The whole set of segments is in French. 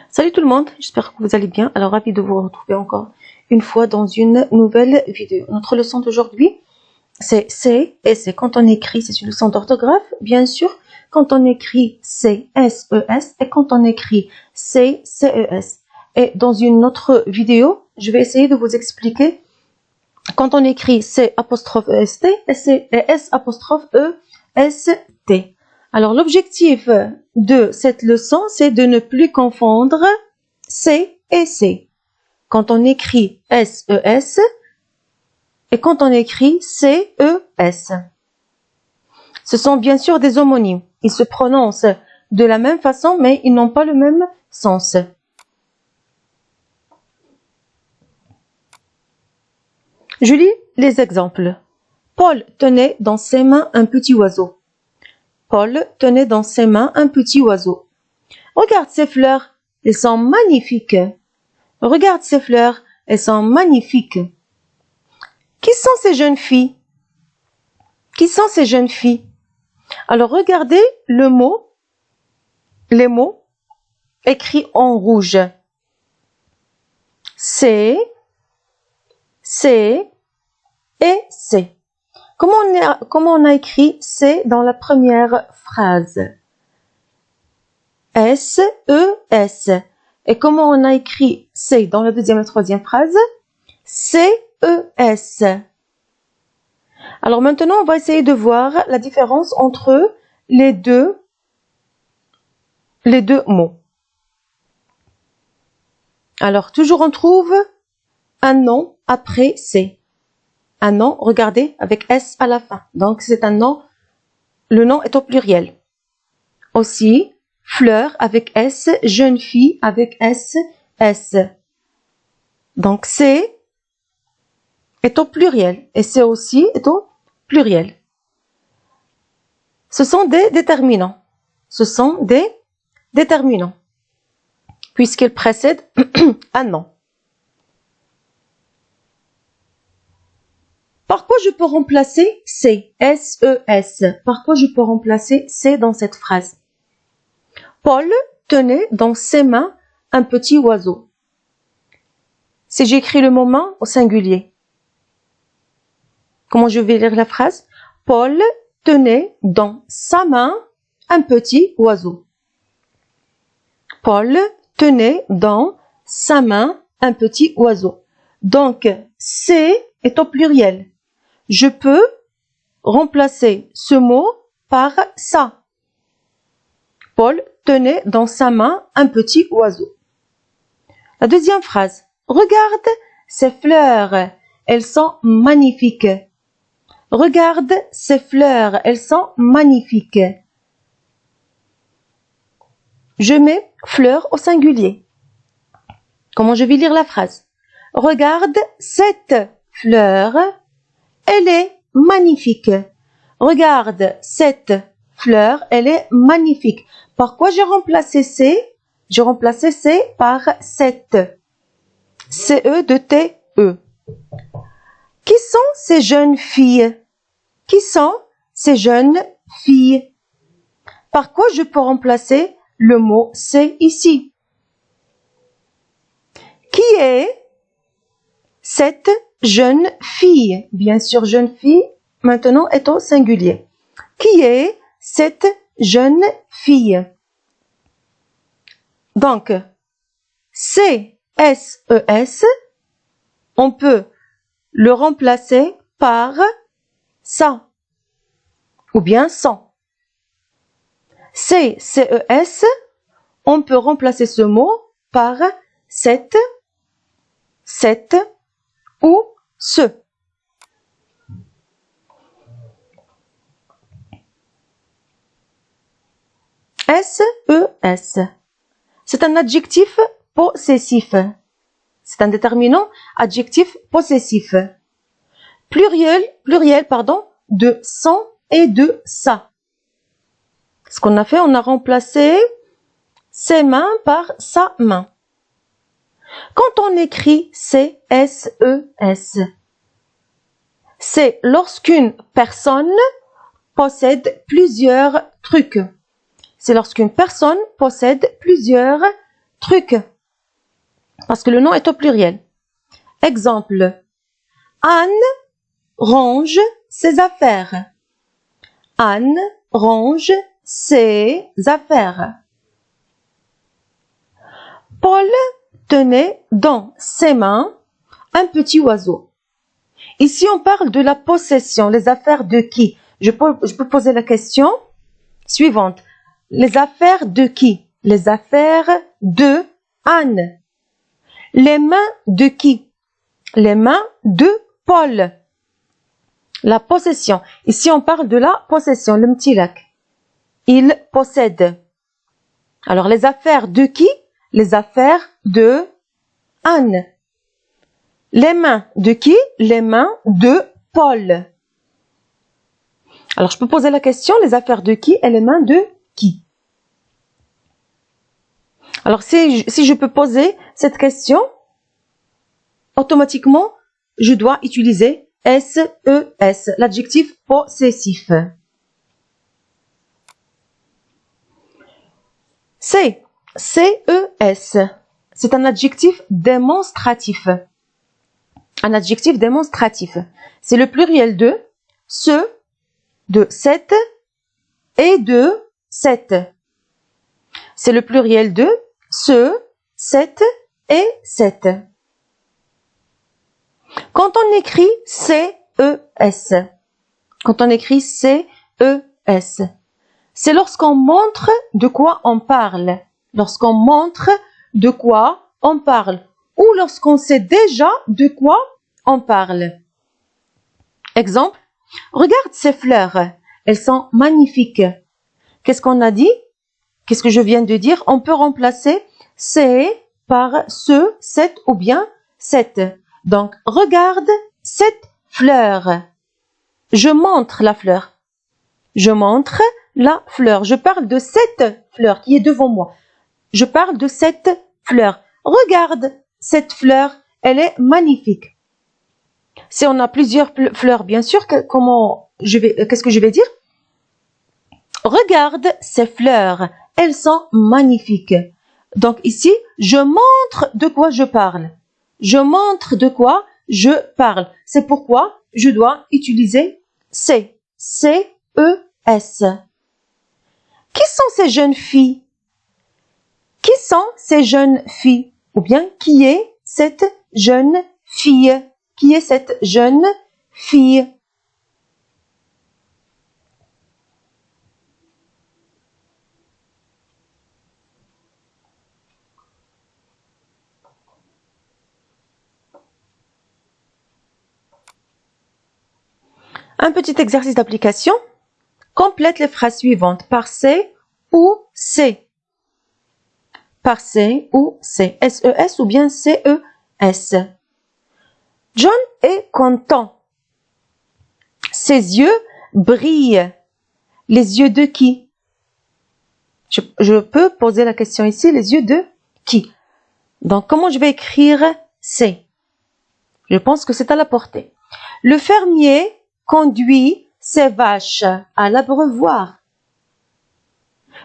Salut tout le monde, j'espère que vous allez bien. Alors ravi de vous retrouver encore une fois dans une nouvelle vidéo. Notre leçon d'aujourd'hui, c'est C et c'est quand on écrit, c'est une leçon d'orthographe, bien sûr, quand on écrit C, S, E, S et quand on écrit C, C, E, S. Et dans une autre vidéo, je vais essayer de vous expliquer quand on écrit C apostrophe E, S, T et S apostrophe E, S, T. Alors, l'objectif de cette leçon, c'est de ne plus confondre C et C. Quand on écrit S, E, S et quand on écrit C, E, S. Ce sont bien sûr des homonymes. Ils se prononcent de la même façon, mais ils n'ont pas le même sens. Je lis les exemples. Paul tenait dans ses mains un petit oiseau. Paul tenait dans ses mains un petit oiseau. Regarde ces fleurs, elles sont magnifiques. Regarde ces fleurs, elles sont magnifiques. Qui sont ces jeunes filles? Qui sont ces jeunes filles? Alors regardez les mots écrits en rouge. C, C et C. Comment on a écrit C dans la première phrase? S, E, S. Et comment on a écrit C dans la deuxième et troisième phrase? C, E, S. Alors maintenant, on va essayer de voir la différence entre les deux mots. Alors, toujours on trouve un nom après C. Un nom, regardez, avec S à la fin. Donc, c'est un nom, le nom est au pluriel. Aussi, fleur avec S, jeune fille avec S, S. Donc, C est au pluriel et C aussi est au pluriel. Ce sont des déterminants. Ce sont des déterminants puisqu'ils précèdent un nom. Par quoi je peux remplacer C, S, E, S? Par quoi je peux remplacer C dans cette phrase? Paul tenait dans ses mains un petit oiseau. Si j'écris le mot main au singulier, comment je vais lire la phrase? Paul tenait dans sa main un petit oiseau. Paul tenait dans sa main un petit oiseau. Donc, C est au pluriel. Je peux remplacer ce mot par ça. Paul tenait dans sa main un petit oiseau. La deuxième phrase. Regarde ces fleurs, elles sont magnifiques. Regarde ces fleurs, elles sont magnifiques. Je mets fleurs au singulier. Comment je vais lire la phrase? Regarde cette fleur, elle est magnifique. Regarde cette fleur, elle est magnifique. Par quoi j'ai remplacé C? J'ai remplacé C par cette. C-E de T-E. Qui sont ces jeunes filles? Qui sont ces jeunes filles? Par quoi je peux remplacer le mot C ici? Qui est cette jeune fille? Bien sûr, jeune fille, maintenant est au singulier. Qui est cette jeune fille? Donc, C, S, E, S, on peut le remplacer par ça ou bien sans. C, C, E, S, on peut remplacer ce mot par cette ou ce. S, E, S. C'est un adjectif possessif. C'est un déterminant adjectif possessif. Pluriel, de son et de sa. Ce qu'on a fait, on a remplacé ses mains par sa main. Quand on écrit C, S, E, S, c'est lorsqu'une personne possède plusieurs trucs. C'est lorsqu'une personne possède plusieurs trucs. Parce que le nom est au pluriel. Exemple. Anne range ses affaires. Anne range ses affaires. Paul tenait dans ses mains un petit oiseau. Ici, on parle de la possession. Les affaires de qui? Je peux poser la question suivante. Les affaires de qui? Les affaires de Anne. Les mains de qui? Les mains de Paul. La possession. Ici, on parle de la possession, le petit lac. Il possède. Alors, les affaires de qui? Les affaires de Anne. Les mains de qui? Les mains de Paul. Alors, je peux poser la question, les affaires de qui et les mains de qui? Alors, si je peux poser cette question, automatiquement, je dois utiliser SES, l'adjectif possessif. CES, c'est un adjectif démonstratif. Un adjectif démonstratif. C'est le pluriel de ce, de cette et de cette. C'est le pluriel de ce, cette et cette. Quand on écrit CES, c'est lorsqu'on montre de quoi on parle. Lorsqu'on montre de quoi on parle. Ou lorsqu'on sait déjà de quoi on parle. Exemple, regarde ces fleurs. Elles sont magnifiques. Qu'est-ce qu'on a dit? Qu'est-ce que je viens de dire? On peut remplacer c'est par ce, cette ou bien cette. Donc, regarde cette fleur. Je montre la fleur. Je montre la fleur. Je parle de cette fleur qui est devant moi. Je parle de cette fleur. Regarde cette fleur. Elle est magnifique. Si on a plusieurs fleurs, bien sûr, qu'est-ce que je vais dire? Regarde ces fleurs. Elles sont magnifiques. Donc ici, je montre de quoi je parle. Je montre de quoi je parle. C'est pourquoi je dois utiliser C. C-E-S. Qui sont ces jeunes filles? Qui sont ces jeunes filles? Ou bien, qui est cette jeune fille? Qui est cette jeune fille? Un petit exercice d'application. Complète les phrases suivantes par C ou C. Par C ou C. S-E-S ou bien C-E-S. John est content. Ses yeux brillent. Les yeux de qui? Je peux poser la question ici, les yeux de qui? Donc, comment je vais écrire C? Je pense que c'est à la portée. Le fermier conduit ses vaches à l'abreuvoir.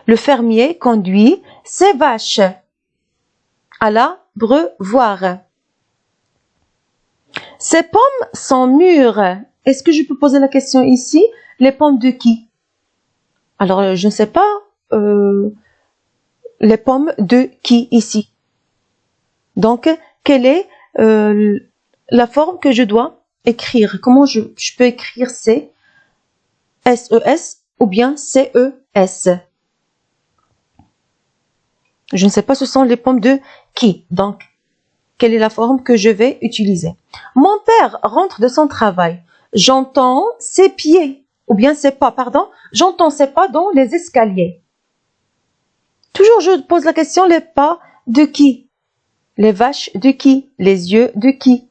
Le fermier conduit ses vaches à l'abreuvoir. Ces pommes sont mûres. Est-ce que je peux poser la question ici? Les pommes de qui? Alors, je ne sais pas. Les pommes de qui ici? Donc, quelle est la forme que je dois écrire? Comment je peux écrire C, S-E-S ou bien C-E-S? Je ne sais pas, ce sont les pommes de qui? Donc, quelle est la forme que je vais utiliser? Mon père rentre de son travail. J'entends ses pieds, ou bien ses pas, pardon. J'entends ses pas dans les escaliers. Toujours, je pose la question, les pas de qui? Les vaches de qui? Les yeux de qui?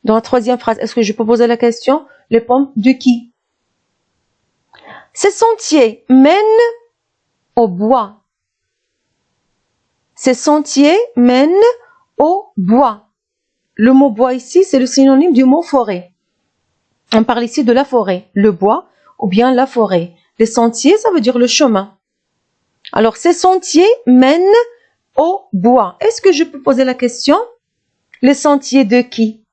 Dans la troisième phrase, est-ce que je peux poser la question, les pommes de qui? Ces sentiers mènent au bois. Ces sentiers mènent au bois. Le mot bois ici, c'est le synonyme du mot forêt. On parle ici de la forêt, le bois ou bien la forêt. Les sentiers, ça veut dire le chemin. Alors, ces sentiers mènent au bois. Est-ce que je peux poser la question? Les sentiers de qui?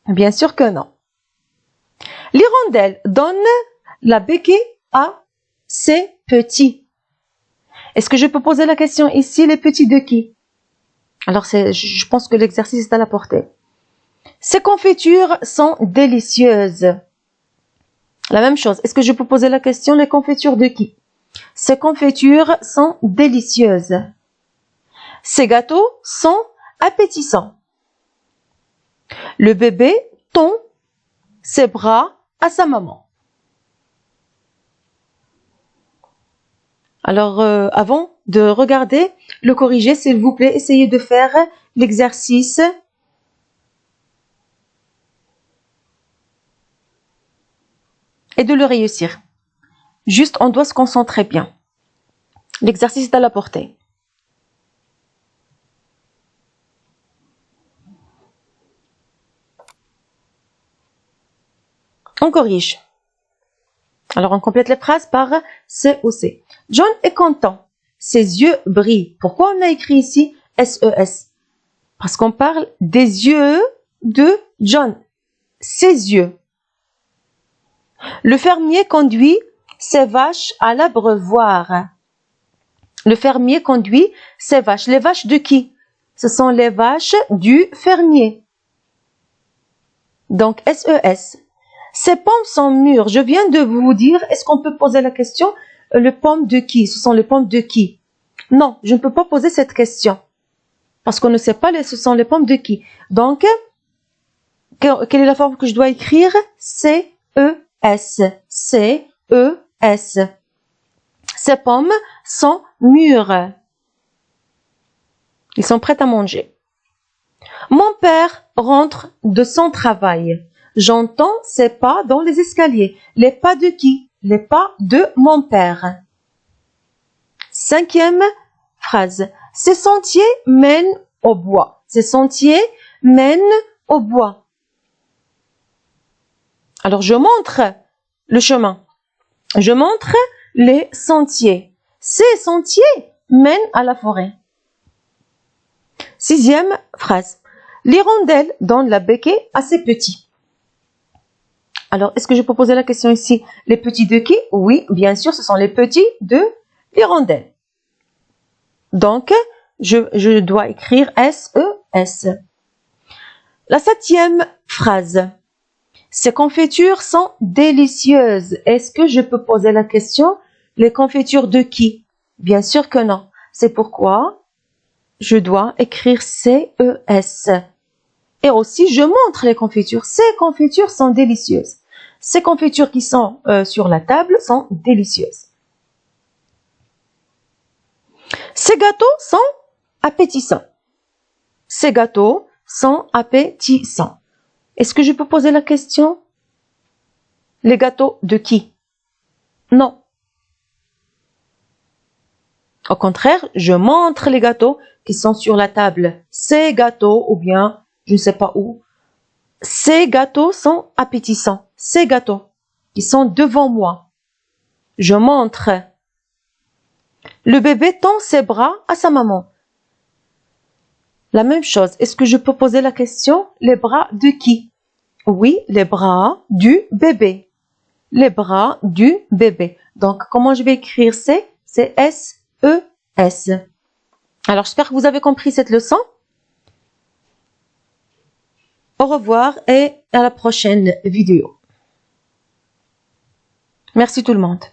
Bien sûr que non. L'hirondelle donne la béquille à ses petits. Est-ce que je peux poser la question ici, les petits de qui? Alors, je pense que l'exercice est à la portée. Ces confitures sont délicieuses. La même chose. Est-ce que je peux poser la question, les confitures de qui? Ces confitures sont délicieuses. Ces gâteaux sont appétissants. Le bébé tend ses bras à sa maman. Alors, avant de regarder le corriger, s'il vous plaît, essayez de faire l'exercice. Et de le réussir. Juste, on doit se concentrer bien. L'exercice est à la portée. On corrige. Alors, on complète les phrases par C ou C. John est content. Ses yeux brillent. Pourquoi on a écrit ici SES? Parce qu'on parle des yeux de John. Ses yeux. Le fermier conduit ses vaches à l'abreuvoir. Le fermier conduit ses vaches. Les vaches de qui? Ce sont les vaches du fermier. Donc, SES. Ces pommes sont mûres. Je viens de vous dire, est-ce qu'on peut poser la question, les pommes de qui? Ce sont les pommes de qui? Non, je ne peux pas poser cette question. Parce qu'on ne sait pas, ce sont les pommes de qui. Donc, quelle est la forme que je dois écrire? C-E-S. C-E-S. Ces pommes sont mûres. Ils sont prêts à manger. Mon père rentre de son travail. J'entends ses pas dans les escaliers. Les pas de qui? Les pas de mon père. 5e phrase. Ces sentiers mènent au bois. Ces sentiers mènent au bois. Alors, je montre le chemin. Je montre les sentiers. Ces sentiers mènent à la forêt. 6e phrase. L'hirondelle donne la béquille à ses petits. Alors, est-ce que je peux poser la question ici? Les petits de qui? Oui, bien sûr, ce sont les petits de l'hirondelle. Donc, je dois écrire S-E-S. La 7e phrase. Ces confitures sont délicieuses. Est-ce que je peux poser la question? Les confitures de qui? Bien sûr que non. C'est pourquoi je dois écrire C-E-S. Et aussi, je montre les confitures. Ces confitures sont délicieuses. Ces confitures qui sont sur la table sont délicieuses. Ces gâteaux sont appétissants. Ces gâteaux sont appétissants. Est-ce que je peux poser la question? Les gâteaux de qui? Non. Au contraire, je montre les gâteaux qui sont sur la table. Ces gâteaux, ou bien, je ne sais pas où. Ces gâteaux sont appétissants. Ces gâteaux qui sont devant moi. Je montre. Le bébé tend ses bras à sa maman. La même chose. Est-ce que je peux poser la question? Les bras de qui? Oui, les bras du bébé. Les bras du bébé. Donc, comment je vais écrire C? C'est S-E-S. Alors, j'espère que vous avez compris cette leçon. Au revoir et à la prochaine vidéo. Merci tout le monde.